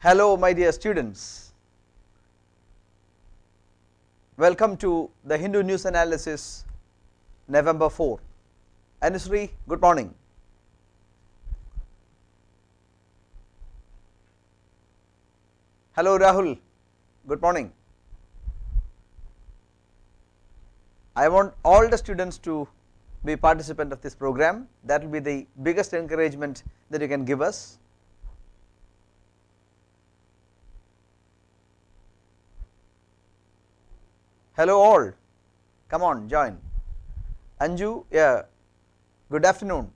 Hello my dear students, welcome to the Hindu News Analysis November 4. Anusri, good morning. Hello Rahul, good morning. I want all the students to be participant of this program. That will be the biggest encouragement that you can give us. Hello all, come on join. Anju, yeah, good afternoon.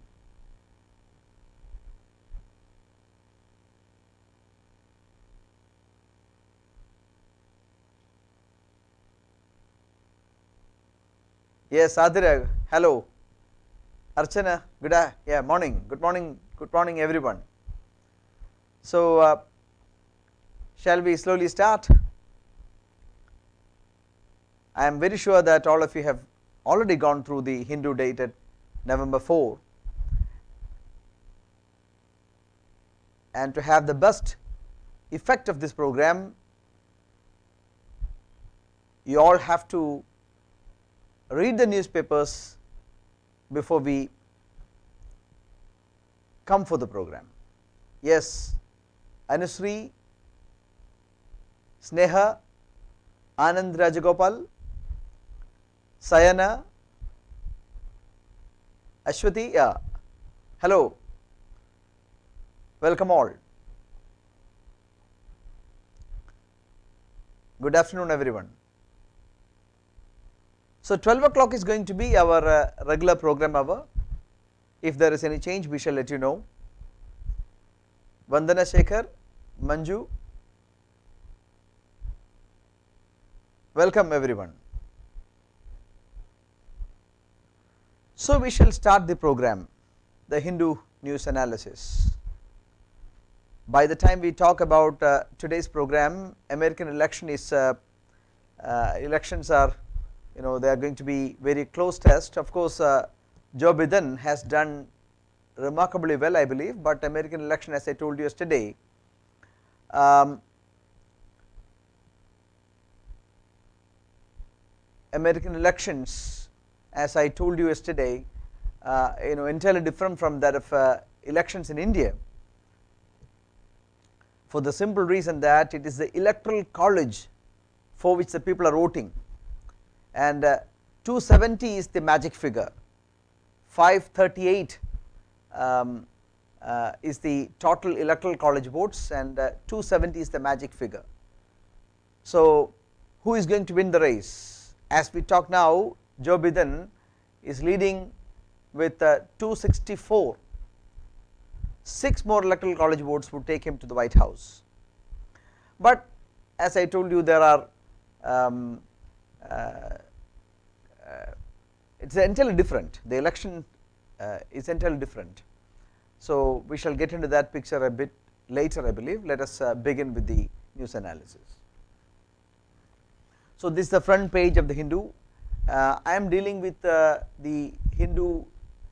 Yes, Adira, hello. Archana, morning, good morning everyone. So, shall we slowly start? I am very sure that all of you have already gone through the Hindu dated November 4, and to have the best effect of this program, you all have to read the newspapers before we come for the program. Yes, Anusri, Sneha, Anand Rajagopal, Sayana, Ashwati, yeah, hello, welcome all. Good afternoon everyone. So 12 o'clock is going to be our regular program hour. If there is any change, we shall let you know. Vandana Shekhar, Manju, welcome everyone. So we shall start the program, the Hindu News Analysis. By the time we talk about today's program, American election is elections are, they are going to be very close test. Of course, Joe Biden has done remarkably well, I believe, but American election, as I told you yesterday, American elections, as I told you yesterday, entirely different from that of elections in India, for the simple reason that it is the electoral college for which the people are voting, and 270 is the magic figure, 538 is the total electoral college votes, and 270 is the magic figure. So who is going to win the race? As we talk now, Joe Biden is leading with 264. 6 more electoral college votes would take him to the White House. But as I told you, there are it's entirely different. The election is entirely different. So we shall get into that picture a bit later, I believe. Let us begin with the news analysis. So this is the front page of the Hindu. I am dealing with the Hindu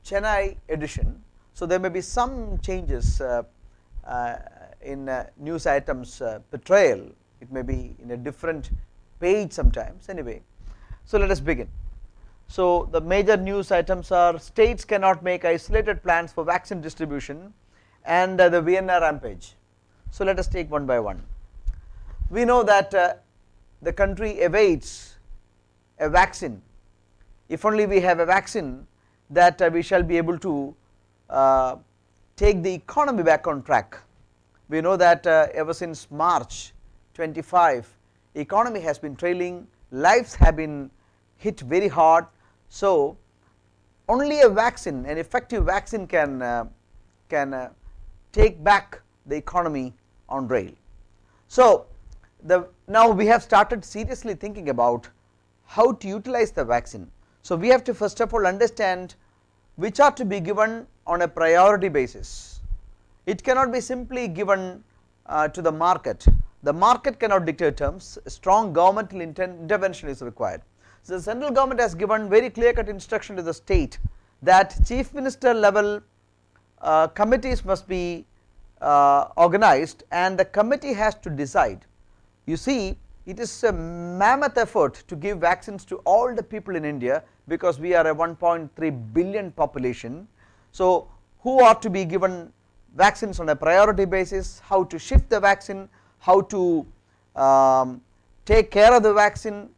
Chennai edition, so there may be some changes in news items portrayal. It may be in a different page sometimes. Anyway, so let us begin. So the major news items are: states cannot make isolated plans for vaccine distribution, and the Vienna rampage. So let us take one by one. We know that the country awaits a vaccine. If only we have a vaccine, that we shall be able to take the economy back on track. We know that ever since March 25, economy has been trailing, lives have been hit very hard. So only a vaccine, an effective vaccine, can take back the economy on rail. So now we have started seriously thinking about how to utilize the vaccine. So we have to first of all understand which are to be given on a priority basis. It cannot be simply given to the market. The market cannot dictate terms. Strong governmental intervention is required. So the central government has given very clear-cut instruction to the state that chief minister level committees must be organized, and the committee has to decide. You see, it is a mammoth effort to give vaccines to all the people in India, because we are a 1.3 billion population. So, who are to be given vaccines on a priority basis, how to shift the vaccine, how to take care of the vaccine,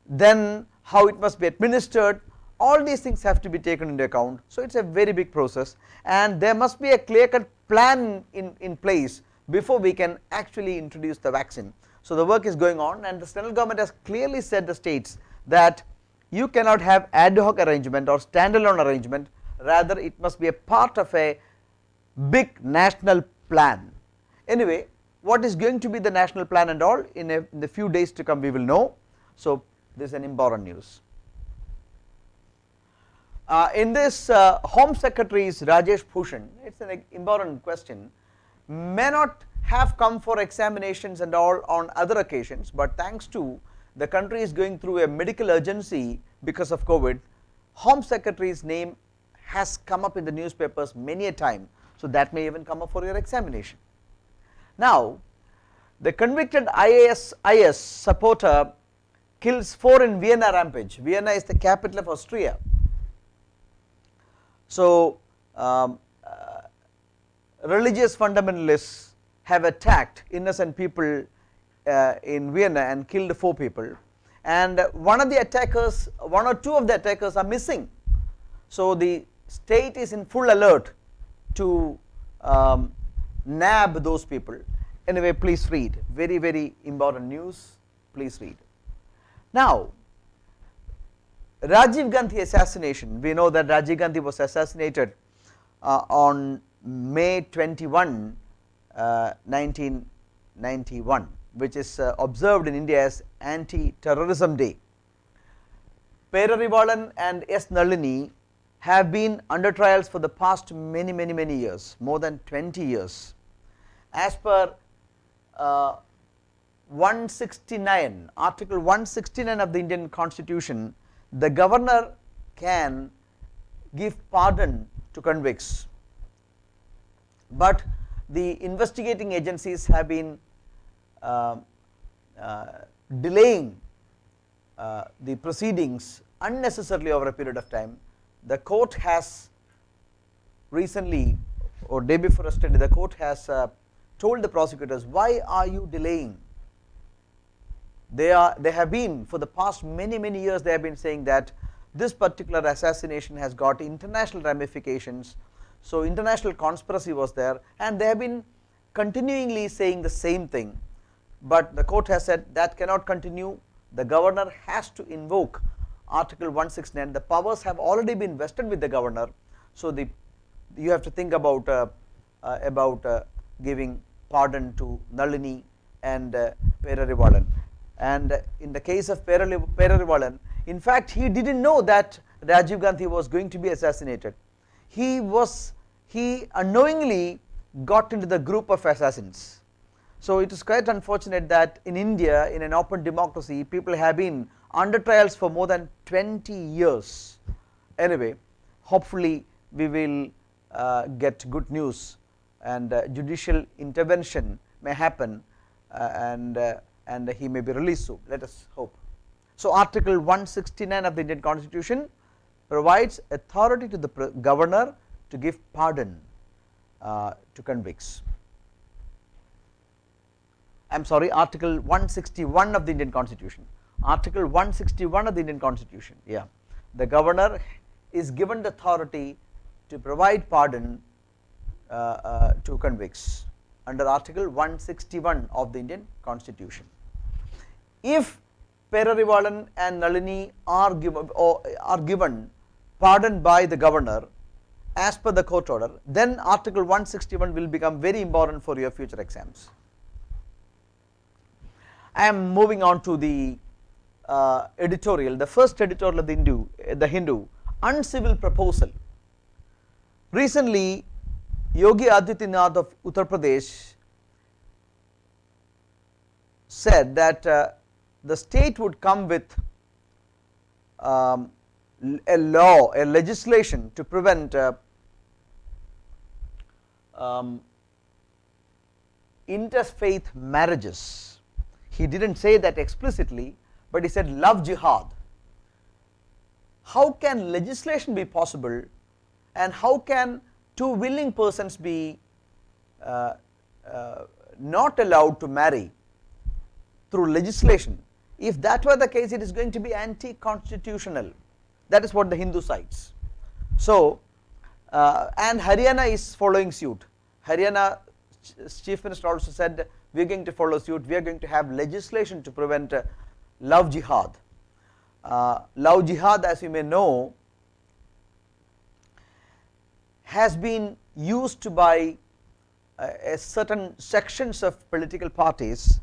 then how it must be administered, all these things have to be taken into account. So, it is a very big process, and there must be a clear cut plan in place before we can actually introduce the vaccine. So, the work is going on, and the central government has clearly said the states that you cannot have ad hoc arrangement or standalone arrangement, rather it must be a part of a big national plan. Anyway, what is going to be the national plan and all, in the few days to come we will know. So, this is an important news. In this Home Secretary's Rajesh Bhushan, it is an important question, may not have come for examinations and all on other occasions, but thanks to the country is going through a medical urgency because of COVID, Home Secretary's name has come up in the newspapers many a time. So, that may even come up for your examination. Now, the convicted IS supporter kills 4 in Vienna rampage. Vienna is the capital of Austria. So, religious fundamentalists have attacked innocent people in Vienna and killed 4 people, and one or 2 of the attackers are missing. So, the state is in full alert to nab those people. Anyway, please read, very, very important news, please read. Now, Rajiv Gandhi assassination, we know that Rajiv Gandhi was assassinated on May 21, 1991, which is observed in India as Anti-Terrorism Day. Perarivalan and S. Nalini have been under trials for the past many years, more than 20 years. As per 169, Article 169 of the Indian Constitution, the governor can give pardon to convicts, but the investigating agencies have been delaying the proceedings unnecessarily over a period of time. The court has recently, or day before yesterday, the court has told the prosecutors, why are you delaying? They have been, for the past many years, they have been saying that this particular assassination has got international ramifications. So, international conspiracy was there, and they have been continuingly saying the same thing, but the court has said that cannot continue. The governor has to invoke Article 169. The powers have already been vested with the governor. So, you have to think about giving pardon to Nalini and Perarivalan. And in the case of Perarivalan, in fact, he did not know that Rajiv Gandhi was going to be assassinated. He unknowingly got into the group of assassins. So, it is quite unfortunate that in India, in an open democracy, people have been under trials for more than 20 years. Anyway, hopefully we will get good news, and judicial intervention may happen, and he may be released soon. Let us hope. So, Article 169 of the Indian Constitution provides authority to the governor to give pardon to convicts. I am sorry, Article 161 of the Indian Constitution. Article 161 of the Indian Constitution, yeah. The governor is given the authority to provide pardon to convicts under Article 161 of the Indian Constitution. If Perarivalan and Nalini are given pardon by the governor as per the court order, then Article 161 will become very important for your future exams. I am moving on to the editorial, the first editorial of the Hindu, Uncivil Proposal. Recently, Yogi Adityanath of Uttar Pradesh said that the state would come with a legislation to prevent interfaith marriages. He did not say that explicitly, but he said love jihad. How can legislation be possible, and how can two willing persons be not allowed to marry through legislation? If that were the case, it is going to be anti-constitutional. That is what the Hindu cites. So, and Haryana is following suit. Haryana Chief Minister also said, we are going to follow suit, we are going to have legislation to prevent love jihad. Love jihad, as you may know, has been used by certain sections of political parties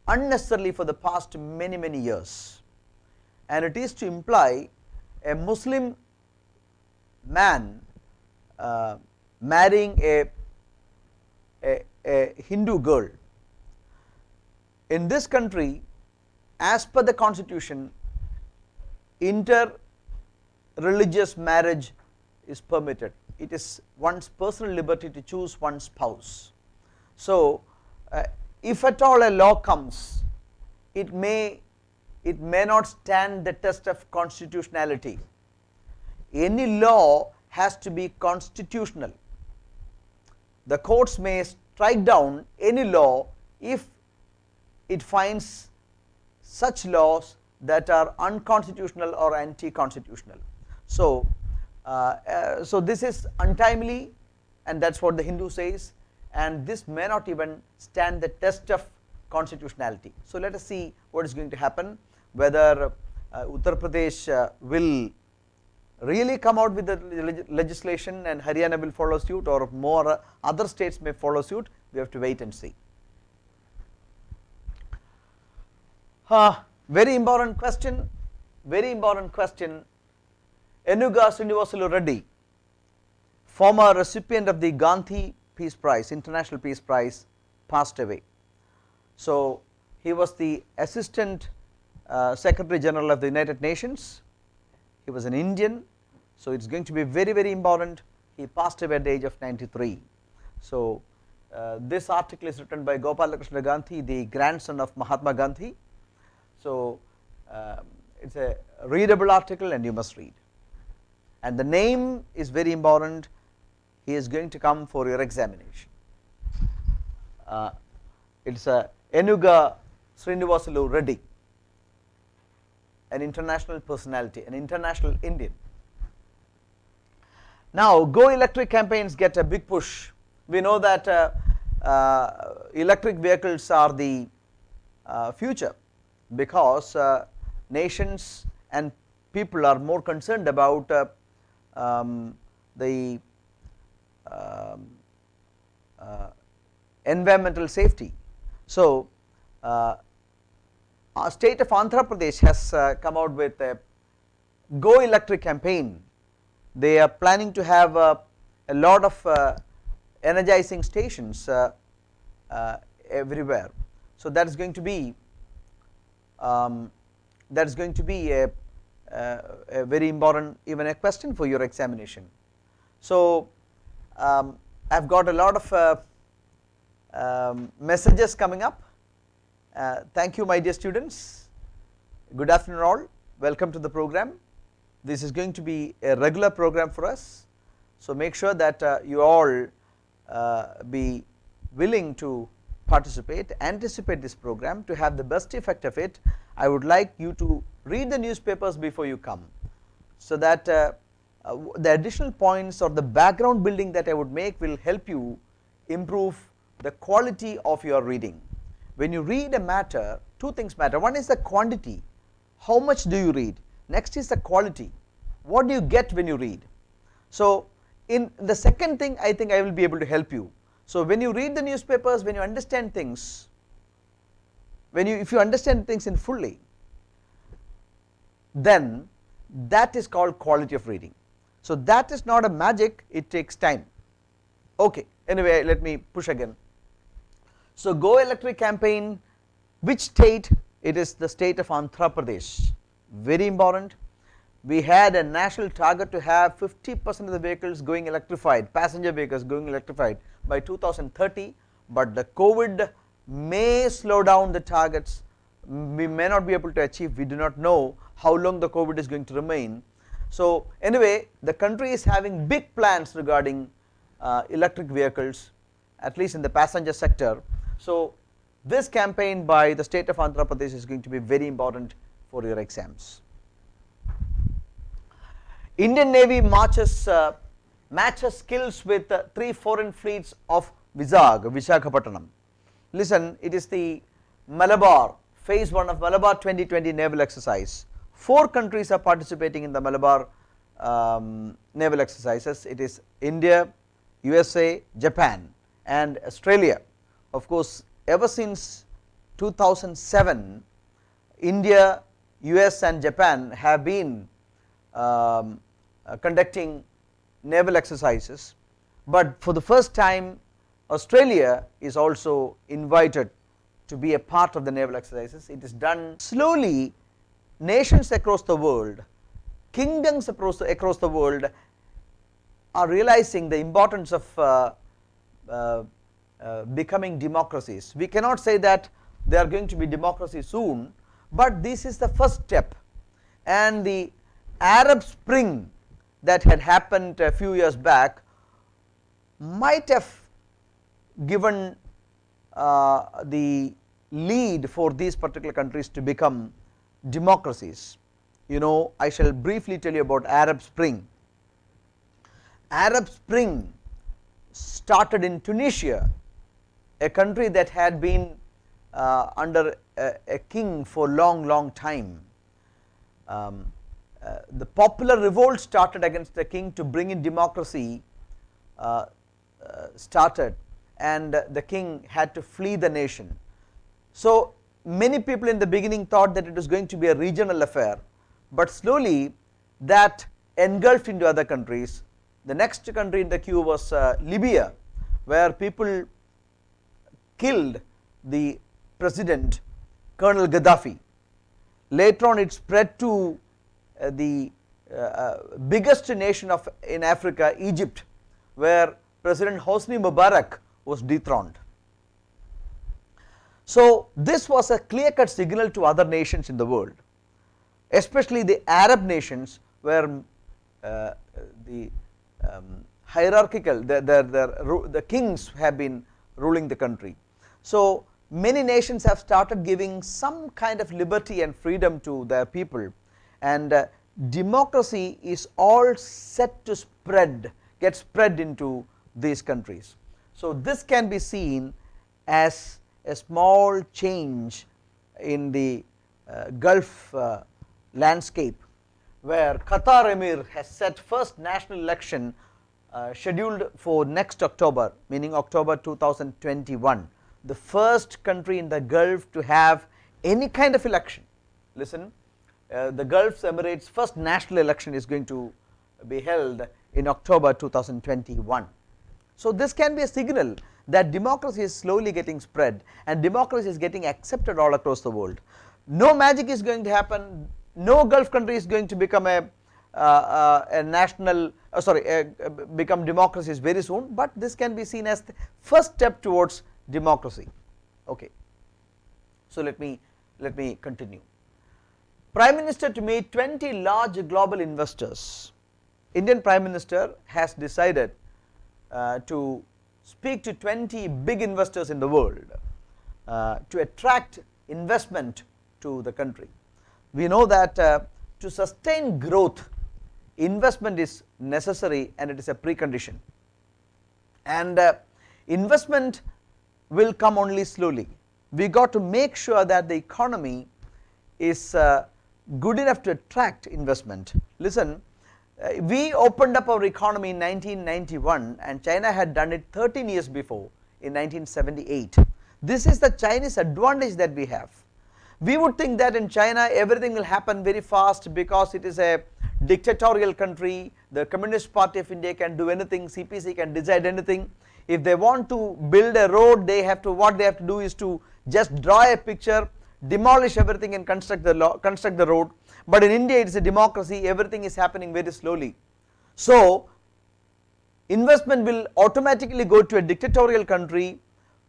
unnecessarily for the past many years, and it is to imply a Muslim man marrying a Hindu girl. In this country, as per the constitution, inter-religious marriage is permitted. It is one's personal liberty to choose one's spouse. So, if at all a law comes, it may not stand the test of constitutionality. Any law has to be constitutional. The courts may strike down any law if it finds such laws that are unconstitutional or anti-constitutional. So, so this is untimely, and that is what the Hindu says, and this may not even stand the test of constitutionality. So, let us see what is going to happen, whether Uttar Pradesh will really come out with the legislation and Haryana will follow suit, or more other states may follow suit. We have to wait and see. Very important question, very important question. 𝐂𝐚𝐥𝐬 Srinivasalu Reddy, former recipient of the Gandhi Peace Prize, International Peace Prize, passed away. So, he was the Assistant Secretary General of the United Nations. He was an Indian, so it is going to be very important. He passed away at the age of 93. So, this article is written by Gopalakrishna Gandhi, the grandson of Mahatma Gandhi. So, it is a readable article and you must read. And the name is very important. He is going to come for your examination. It is a 𝐂𝐚𝐥𝐬 Srinivasalu Reddy, an international personality, an international Indian. Now, Go Electric campaigns get a big push. We know that electric vehicles are the future, because nations and people are more concerned about the environmental safety. So, our state of Andhra Pradesh has come out with a Go Electric campaign. They are planning to have a lot of energizing stations everywhere. So, that is going to be a very important, even a question for your examination. So, I have got a lot of messages coming up. Thank you, my dear students. Good afternoon all, welcome to the program. This is going to be a regular program for us. So, make sure that you all be willing to participate, anticipate this program. To have the best effect of it, I would like you to read the newspapers before you come, so that the additional points or the background building that I would make will help you improve the quality of your reading. When you read a matter, two things matter. One is the quantity, how much do you read? Next is the quality, what do you get when you read? So, in the second thing, I think I will be able to help you. So, when you read the newspapers, when you understand things, if you understand things in fully, then that is called quality of reading. So, that is not a magic, it takes time. Okay, anyway, let me push again. So, Go Electric campaign, which state? It is the state of Andhra Pradesh, very important. We had a national target to have 50% of the vehicles going electrified, passenger vehicles going electrified by 2030, but the COVID may slow down the targets. We may not be able to achieve, we do not know how long the COVID is going to remain. So anyway, the country is having big plans regarding electric vehicles, at least in the passenger sector. So this campaign by the state of Andhra Pradesh is going to be very important for your exams. Indian Navy matches skills with 3 foreign fleets of Visakhapatnam. Listen, it is the Malabar, phase 1 of Malabar 2020 naval exercise. 4 countries are participating in the Malabar naval exercises. It is India, USA, Japan and Australia. Of course, ever since 2007, India, US and Japan have been conducting naval exercises, but for the first time Australia is also invited to be a part of the naval exercises. It is done slowly. Nations across the world, kingdoms across the world are realizing the importance of becoming democracies. We cannot say that they are going to be democracy soon, but this is the first step. And the Arab Spring that had happened a few years back might have given the lead for these particular countries to become democracies. You know, I shall briefly tell you about Arab Spring. Arab Spring started in Tunisia, a country that had been under a king for long time. The popular revolt started against the king to bring in democracy started, and the king had to flee the nation. So many people in the beginning thought that it was going to be a regional affair, but slowly that engulfed into other countries. The next country in the queue was Libya, where people killed the president Colonel Gaddafi. Later on it spread to the biggest nation in Africa, Egypt, where President Hosni Mubarak was dethroned. So this was a clear-cut signal to other nations in the world, especially the Arab nations, where the hierarchical, the kings have been ruling the country. So many nations have started giving some kind of liberty and freedom to their people, and democracy is all set to get spread into these countries. So this can be seen as a small change in the Gulf landscape, where Qatar Emir has set first national election scheduled for next October, meaning October 2021, the first country in the Gulf to have any kind of election. Listen, the Gulf Emirates' first national election is going to be held in October 2021. So this can be a signal that democracy is slowly getting spread and democracy is getting accepted all across the world. No magic is going to happen. No Gulf country is going to become become democracies very soon, but this can be seen as the first step towards democracy. Okay, so let me continue. Prime Minister to meet 20 large global investors. Indian Prime Minister has decided to speak to 20 big investors in the world to attract investment to the country. We know that to sustain growth, investment is necessary and it is a precondition, and investment will come only slowly. We got to make sure that the economy is good enough to attract investment. Listen, we opened up our economy in 1991 and China had done it 13 years before in 1978. This is the Chinese advantage that we have. We would think that in China everything will happen very fast because it is a dictatorial country. The Communist Party of India can do anything, CPC can decide anything. If they want to build a road, what they have to do is to just draw a picture, demolish everything and construct the road. But in India it is a democracy, everything is happening very slowly. So investment will automatically go to a dictatorial country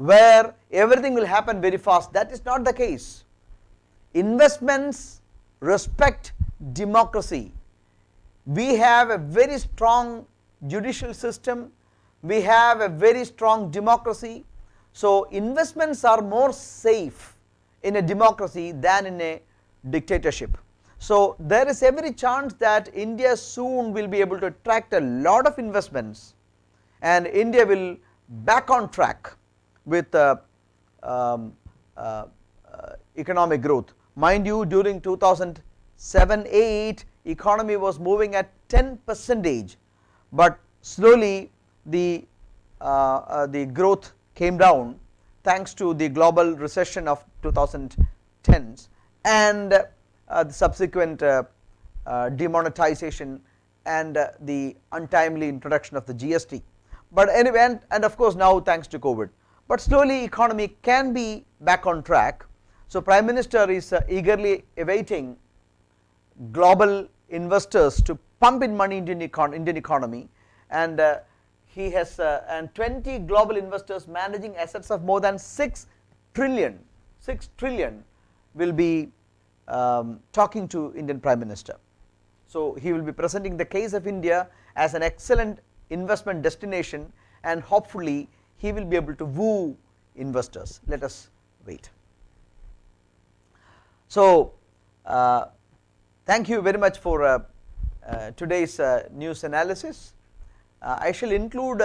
where everything will happen very fast. That is not the case. Investments respect democracy. We have a very strong judicial system, we have a very strong democracy. So investments are more safe in a democracy than in a dictatorship. So there is every chance that India soon will be able to attract a lot of investments, and India will back on track with economic growth. Mind you, during 2007-8 economy was moving at 10%, but slowly the growth came down thanks to the global recession of 2010s and the subsequent demonetization and the untimely introduction of the GST. But anyway, and of course now thanks to COVID, but slowly economy can be back on track. So Prime Minister is eagerly awaiting global investors to pump in money into Indian economy, and he has and 20 global investors managing assets of more than 6 trillion will be talking to Indian Prime Minister. So he will be presenting the case of India as an excellent investment destination, and hopefully he will be able to woo investors. Let us wait. So thank you very much for today's news analysis. I shall include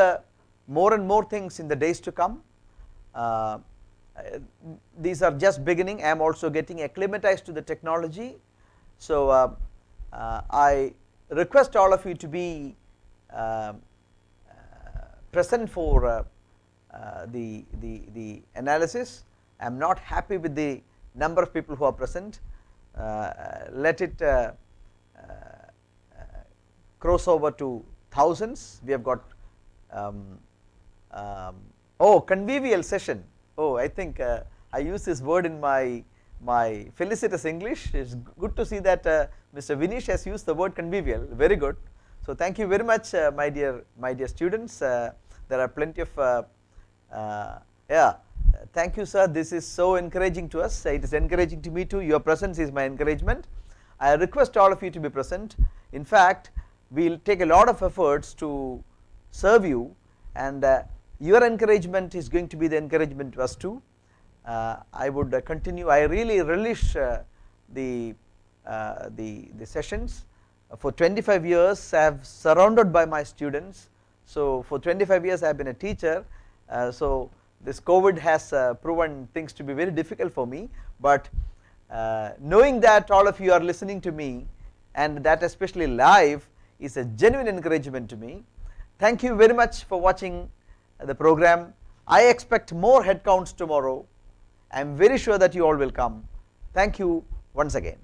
more and more things in the days to come. These are just beginning. I am also getting acclimatized to the technology. So I request all of you to be present for the analysis. I am not happy with the number of people who are present. Let it cross over to thousands. We have got convivial session. I think I use this word in my felicitous English. It's good to see that Mr. Vinish has used the word convivial. Very good. So thank you very much, my dear students. There are plenty of thank you, sir. This is so encouraging to us. It is encouraging to me too. Your presence is my encouragement. I request all of you to be present. In fact, we will take a lot of efforts to serve you, and your encouragement is going to be the encouragement to us too. I would continue. I really relish the sessions. For 25 years I have surrounded by my students. So for 25 years I have been a teacher. So this COVID has proven things to be very difficult for me, but knowing that all of you are listening to me, and that especially live, is a genuine encouragement to me. Thank you very much for watching the program. I expect more head counts tomorrow. I am very sure that you all will come. Thank you once again.